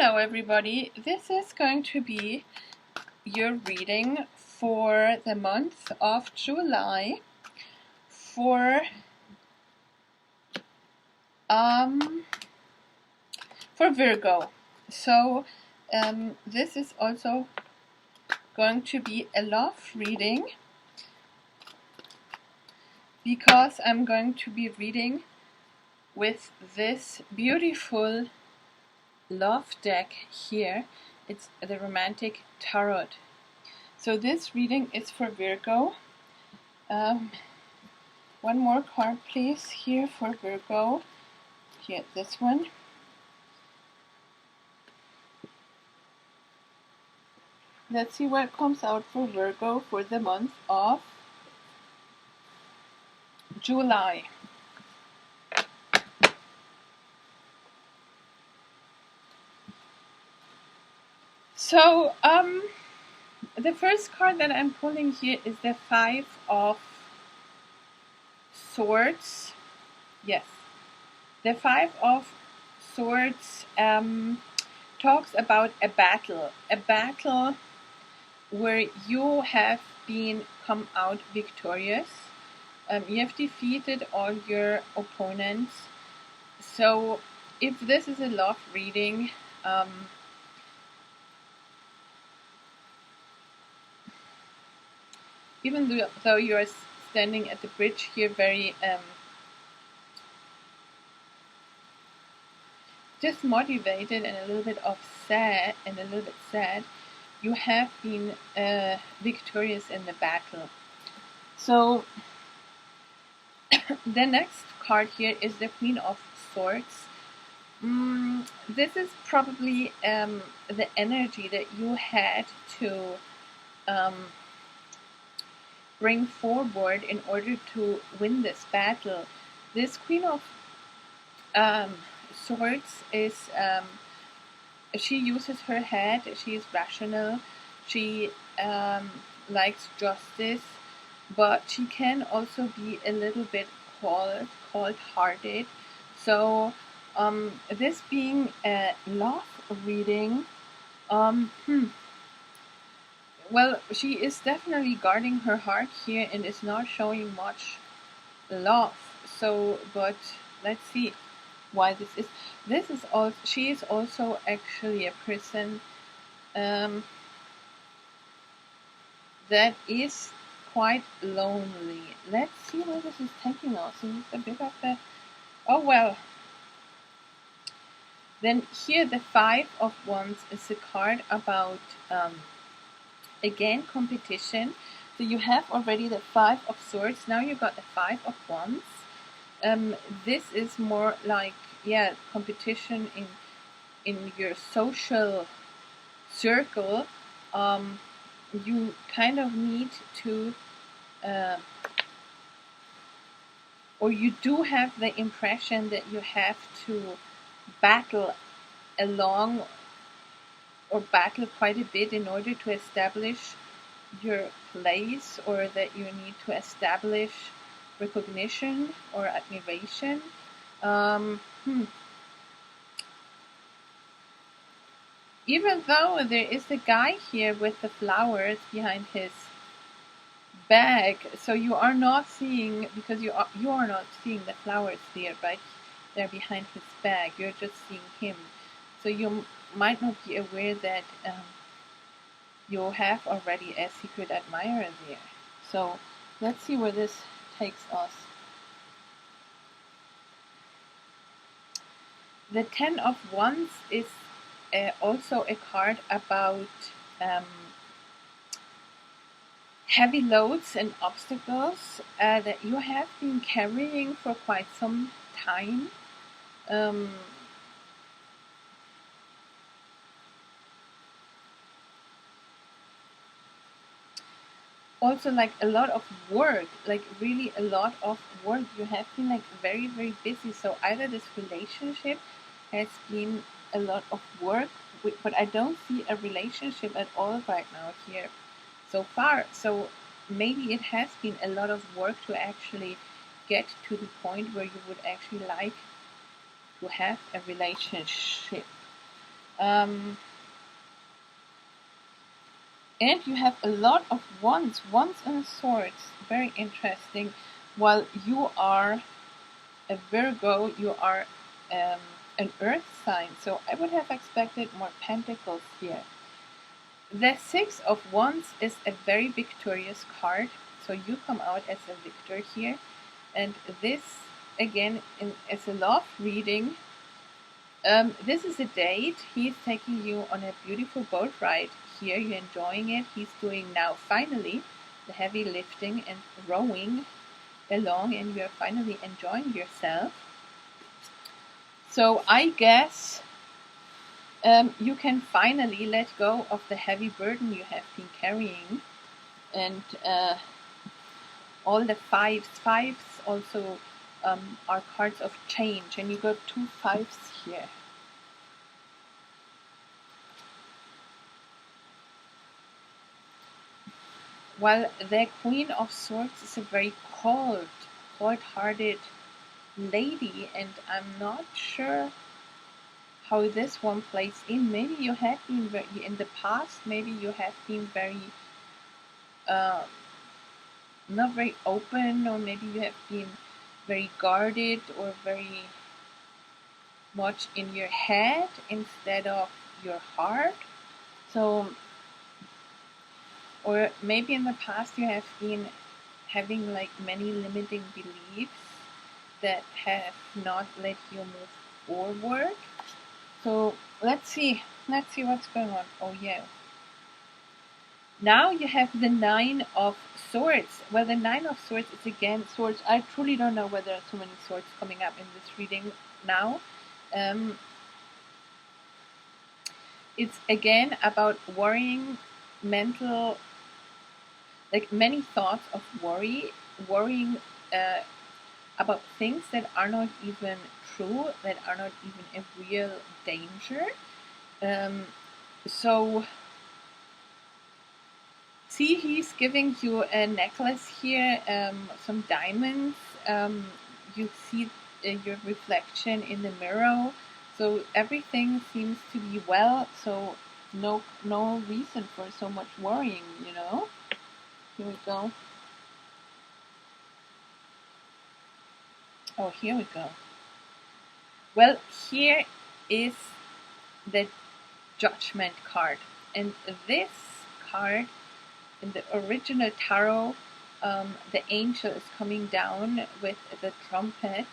Hello everybody, this is going to be your reading for the month of July for Virgo. So this is also going to be a love reading because I'm going to be reading with this beautiful love deck here. It's the Romantic Tarot. So this reading is for Virgo. One more card please here for Virgo. Here, this one. Let's see what comes out for Virgo for the month of July. So, the first card that I'm pulling here is the Five of Swords. Yes, the Five of Swords talks about a battle where you have come out victorious. You have defeated all your opponents. So, if this is a love reading, even though you are standing at the bridge here, very just motivated and a little bit sad, you have been victorious in the battle. So the next card here is the Queen of Swords. This is probably the energy that you had to bring forward in order to win this battle. This Queen of Swords is she uses her head, she is rational, she likes justice, but she can also be a little bit cold-hearted. So this being a love reading, well, she is definitely guarding her heart here and is not showing much love. So, but let's see why this is. She is also actually a person that is quite lonely. Let's see where this is taking us. This is a bit of a, oh well. Then here the Five of Wands is a card about again competition. So you have already the Five of Swords. Now you got the Five of Wands. This is more like, yeah, competition in your social circle. You kind of need to, or you do have the impression that you have to battle along or battle quite a bit in order to establish your place, or that you need to establish recognition or admiration. Even though there is a guy here with the flowers behind his bag, so you are not seeing, because you are not seeing the flowers there, right? They're behind his bag. You're just seeing him. So you might not be aware that you have already a secret admirer there. So let's see where this takes us. The Ten of Wands is also a card about heavy loads and obstacles that you have been carrying for quite some time. Also, like a lot of work, like really a lot of work. You have been like very, very busy. So either this relationship has been a lot of work, but I don't see a relationship at all right now here so far. So maybe it has been a lot of work to actually get to the point where you would actually like to have a relationship. And you have a lot of wands and swords. Very interesting. While you are a Virgo, you are an earth sign. So I would have expected more pentacles here. The Six of Wands is a very victorious card. So you come out as a victor here. And this, again, is a love reading. This is a date. He's taking you on a beautiful boat ride here. You're enjoying it. He's doing now finally the heavy lifting and rowing along, and you're finally enjoying yourself. So I guess you can finally let go of the heavy burden you have been carrying, and all the fives. Fives also are cards of change, and you got 2 fives here. While the Queen of Swords is a very cold-hearted lady, and I'm not sure how this one plays in. Maybe you have been very, in the past, maybe you have been very, not very open, or maybe you have been very guarded or very much in your head instead of your heart. So, or maybe in the past you have been having like many limiting beliefs that have not let you move forward. So let's see what's going on. Oh yeah. Now you have the Nine of Swords. Well, the Nine of Swords is again swords. I truly don't know whether there are so many swords coming up in this reading now. It's again about worrying, mental, like many thoughts of worrying about things that are not even true, that are not even a real danger. So see, he's giving you a necklace here, some diamonds. You see your reflection in the mirror. So everything seems to be well. So no reason for so much worrying, you know. Here we go. Oh, here we go. Well, here is the Judgment card, and this card in the original tarot, the angel is coming down with the trumpet,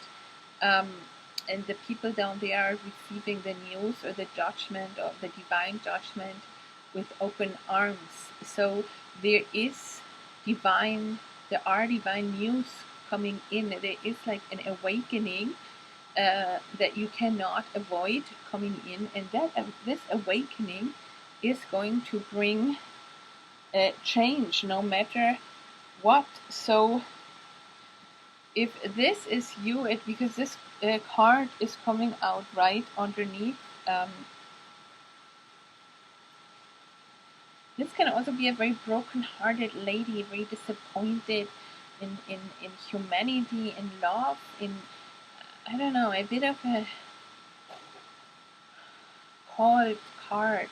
and the people down there are receiving the news or the judgment or the divine judgment with open arms. So there are divine news coming in. There is like an awakening that you cannot avoid coming in, and that this awakening is going to bring change no matter what. So if this is you, because this card is coming out right underneath, this can also be a very broken-hearted lady, very disappointed in humanity, in love, in, I don't know, a bit of a cold card.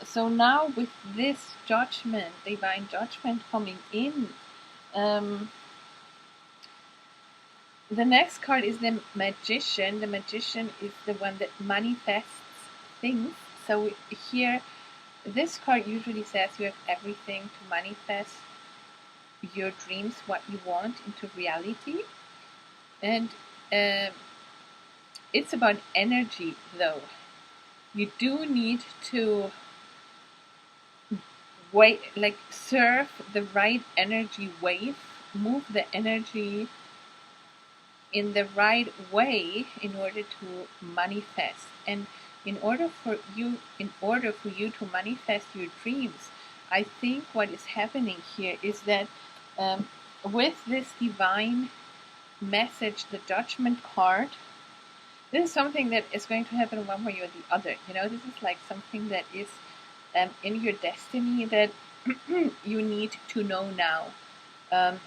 So now with this judgment, divine judgment coming in, the next card is the Magician. The Magician is the one that manifests things. So here, this card usually says you have everything to manifest your dreams, what you want, into reality. And it's about energy, though. You do need to surf the right energy wave, move the energy in the right way in order to manifest. And in order for you to manifest your dreams, I think what is happening here is that with this divine message, the Judgment card, this is something that is going to happen one way or the other. You know, this is like something that is in your destiny that you need to know now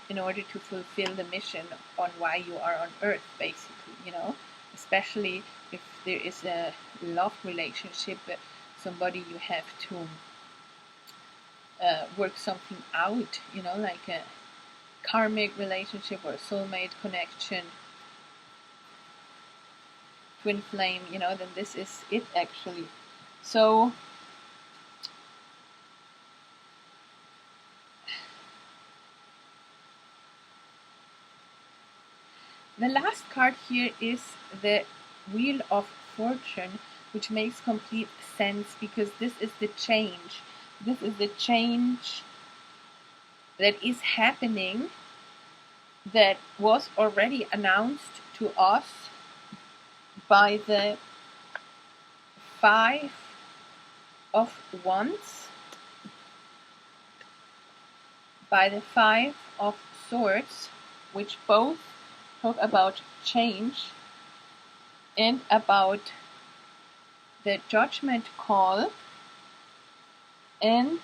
in order to fulfill the mission on why you are on Earth, basically. You know, especially if there is a love relationship, somebody you have to work something out, you know, like a karmic relationship or soulmate connection, twin flame, you know, then this is it actually. So the last card here is the Wheel of Fortune, which makes complete sense because this is the change. This is the change that is happening, that was already announced to us by the Five of Wands, by the Five of Swords, which both talk about change and about the judgment call, and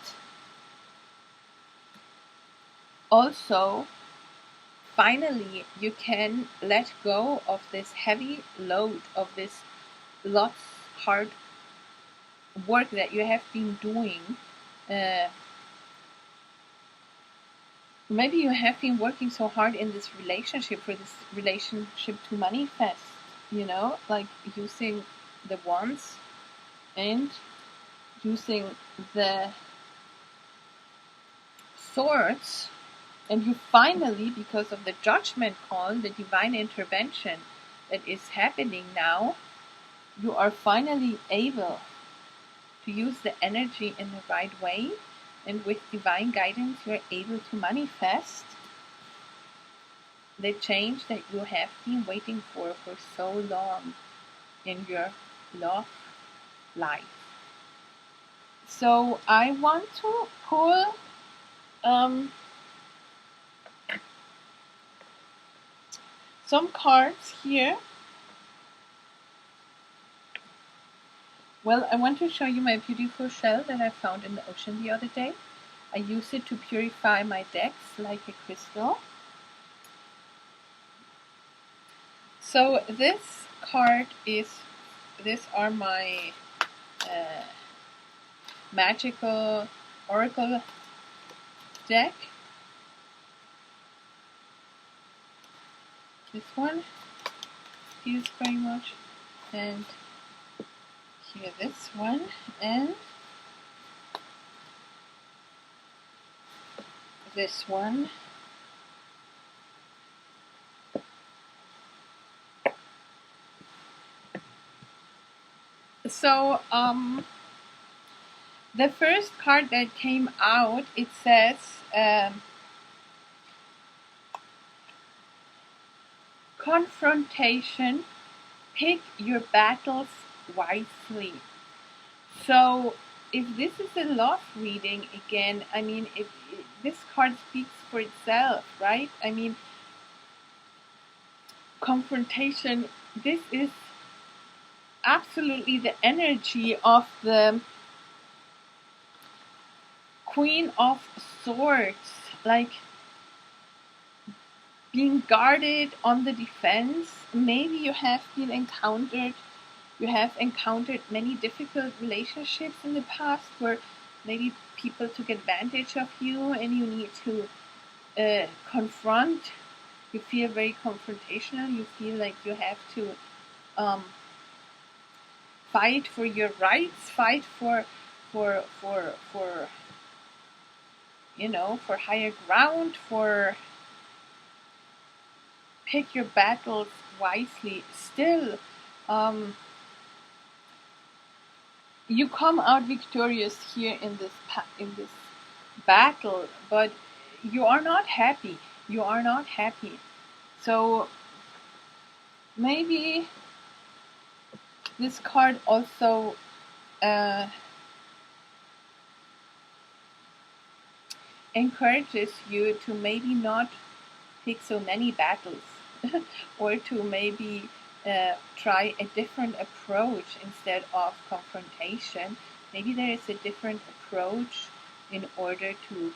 also finally you can let go of this heavy load, of this lots hard work that you have been doing. Maybe you have been working so hard in this relationship, for this relationship to manifest, you know, like using the wands and using the swords, and you finally, because of the judgment call, the divine intervention that is happening now, you are finally able to use the energy in the right way, and with divine guidance you are able to manifest the change that you have been waiting for so long in your love life. So I want to pull some cards here. Well, I want to show you my beautiful shell that I found in the ocean the other day. I use it to purify my decks like a crystal. So this card is, these are my magical oracle deck. This one feels very much, and here this one, and this one. So the first card that came out, it says confrontation, pick your battles wisely. So if this is a love reading again, I mean, if this card speaks for itself, right? I mean, confrontation, this is absolutely the energy of the Queen of Swords, like being guarded on the defense. Maybe you have encountered many difficult relationships in the past where maybe people took advantage of you, and you need to confront. You feel very confrontational. You feel like you have to fight for your rights, fight for you know, for higher ground, for pick your battles wisely. Still, you come out victorious here in this battle, but you are not happy. You are not happy. So maybe this card also encourages you to maybe not pick so many battles or to maybe try a different approach instead of confrontation. Maybe there is a different approach in order to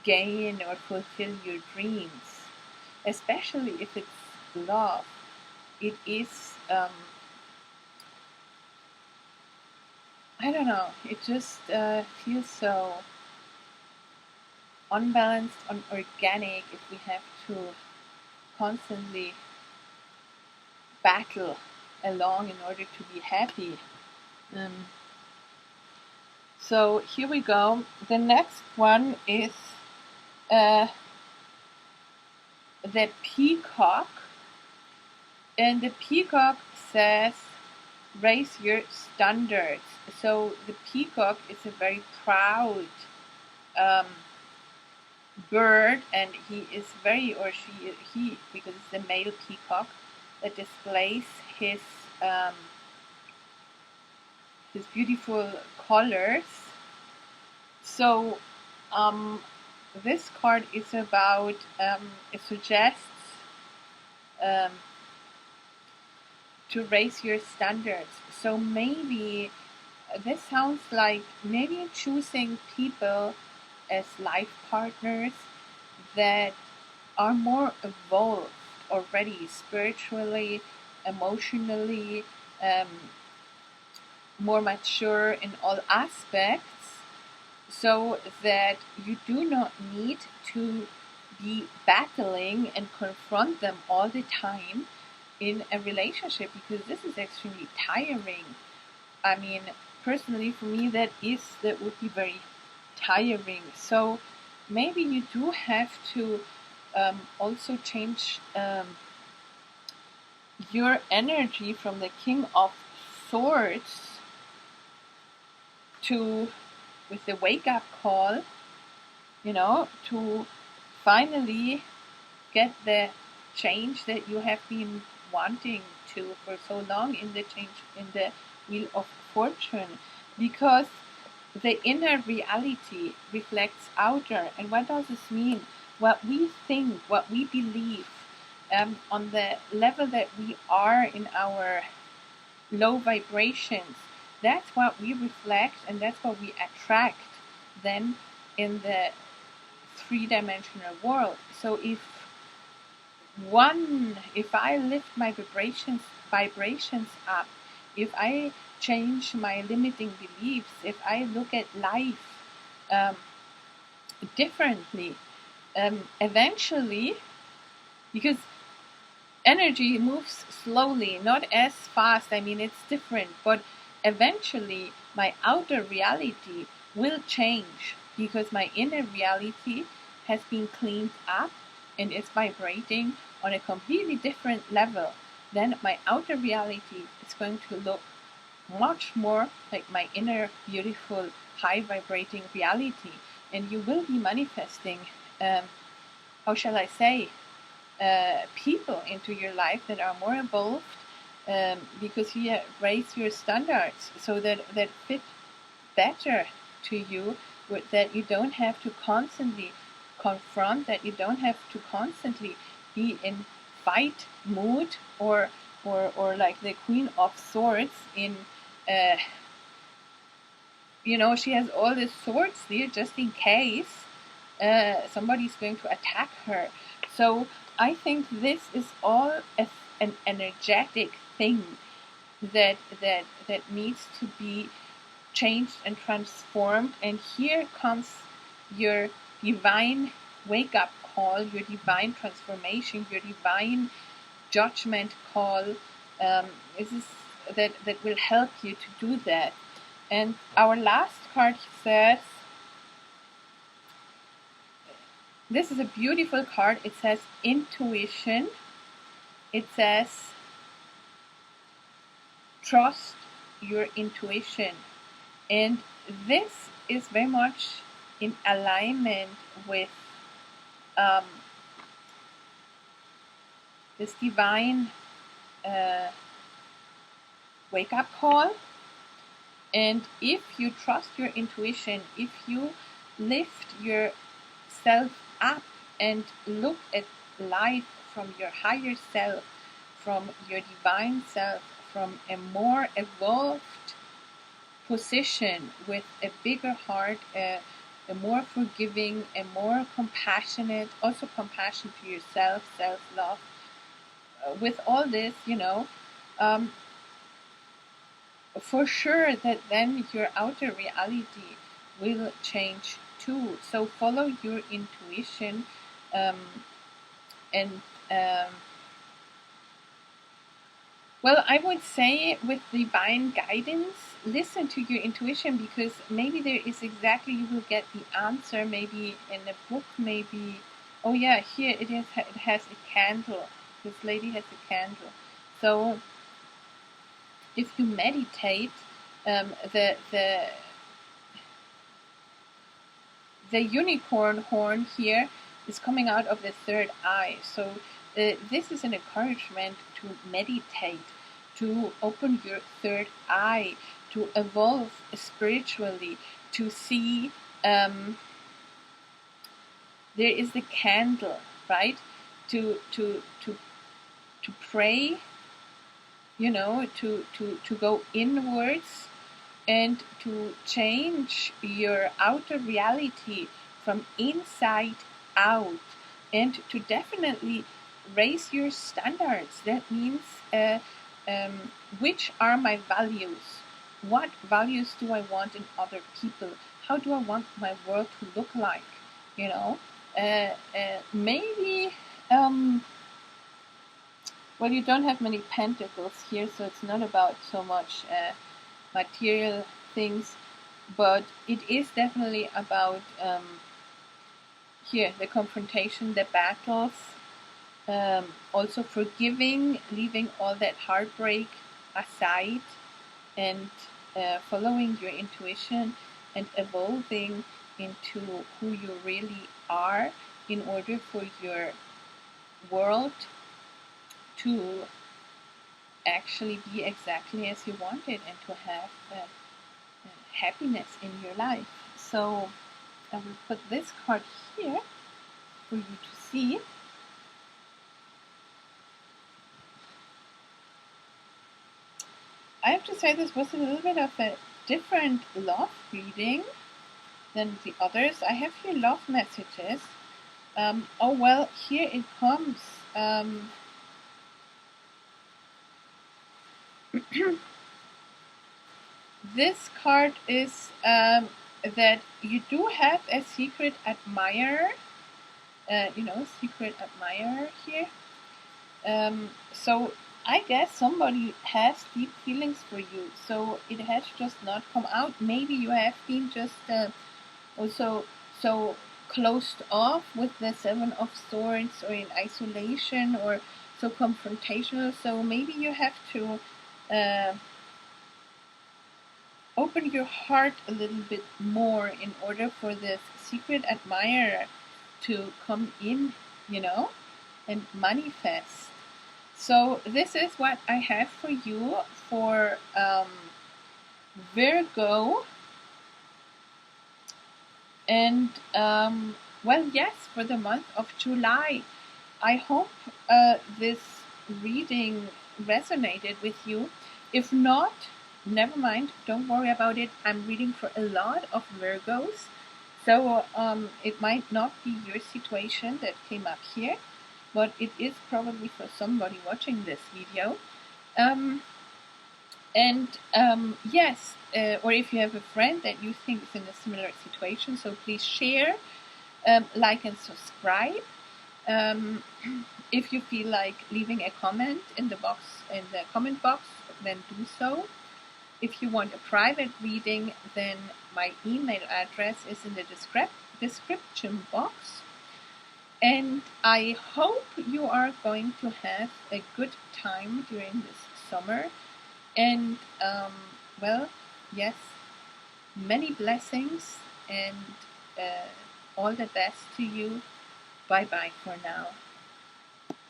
gain or fulfill your dreams, especially if it's love. it is, I don't know, it just feels so unbalanced, unorganic if we have to constantly battle along in order to be happy. Um, so here we go. The next one is uh, the peacock, and the peacock says raise your standards. So the peacock is a very proud um, bird, and he is very, or he, because it's the male peacock that displays um, his beautiful colors. So this card is about, it suggests um, to raise your standards. So maybe this sounds like maybe choosing people as life partners that are more evolved already spiritually, emotionally, um, more mature in all aspects, so that you do not need to be battling and confront them all the time in a relationship, because this is extremely tiring. I mean, personally for me, that would be very tiring. So maybe you do have to also change your energy from the King of Swords to, with the wake up call, to finally get the change that you have been wanting to for so long in the Wheel of Fortune, because the inner reality reflects outer. And what does this mean? What we think, what we believe, on the level that we are in our low vibrations, that's what we reflect, and that's what we attract then in the three-dimensional world. So if I lift my vibrations up, if I change my limiting beliefs, if I look at life um, differently, eventually, because energy moves slowly, not as fast. I mean, it's different, but eventually my outer reality will change, because my inner reality has been cleaned up and is vibrating on a completely different level. Then my outer reality is going to look much more like my inner beautiful high vibrating reality, and you will be manifesting, how shall I say, people into your life that are more evolved, because you raise your standards so that fit better to you, that you don't have to constantly confront, that you don't have to constantly be in fight mood, or like the Queen of Swords in uh, she has all these swords there just in case somebody's going to attack her. So I think this is all an energetic thing that needs to be changed and transformed. And here comes your divine wake-up call, your divine transformation, your divine judgment call. This is that will help you to do that. And our last card says, this is a beautiful card. It says intuition. It says trust your intuition. And this is very much in alignment with this divine wake-up call. And if you trust your intuition, if you lift yourself up and look at life from your higher self, from your divine self, from a more evolved position, with a bigger heart, a more forgiving, a more compassionate, also compassion to yourself, self-love, with all this, um, for sure that then your outer reality will change too. So follow your intuition, um, and well, I would say with divine guidance, listen to your intuition, because maybe there is exactly, you will get the answer, maybe in a book, maybe, oh yeah, here it has a candle. This lady has a candle. So if you meditate, the unicorn horn here is coming out of the third eye. So this is an encouragement to meditate, to open your third eye, to evolve spiritually, to see, there is the candle, right? To pray, to go inwards and to change your outer reality from inside out, and to definitely raise your standards. That means, which are my values? What values do I want in other people? How do I want my world to look like? Maybe, well, you don't have many pentacles here, so it's not about so much material things, but it is definitely about, here, the confrontation, the battles, also forgiving, leaving all that heartbreak aside, and following your intuition and evolving into who you really are, in order for your world to actually be exactly as you want it, and to have happiness in your life. So I will put this card here for you to see. I have to say this was a little bit of a different love reading than the others. I have here love messages. Oh well, here it comes. This card is, that you do have a secret admirer. Secret admirer here. So I guess somebody has deep feelings for you. So it has just not come out. Maybe you have been just also so closed off with the Seven of Swords, or in isolation, or so confrontational. So maybe you have to open your heart a little bit more in order for this secret admirer to come in, and manifest. So this is what I have for you for Virgo. And well, yes, for the month of July. I hope this reading resonated with you. If not, never mind, don't worry about it. I'm reading for a lot of Virgos, so it might not be your situation that came up here, but it is probably for somebody watching this video. Yes, or if you have a friend that you think is in a similar situation, so please share, like and subscribe. If you feel like leaving a comment in the comment box, then do so. If you want a private reading, then my email address is in the description box. And I hope you are going to have a good time during this summer. And well, yes, many blessings, and all the best to you. Bye bye for now.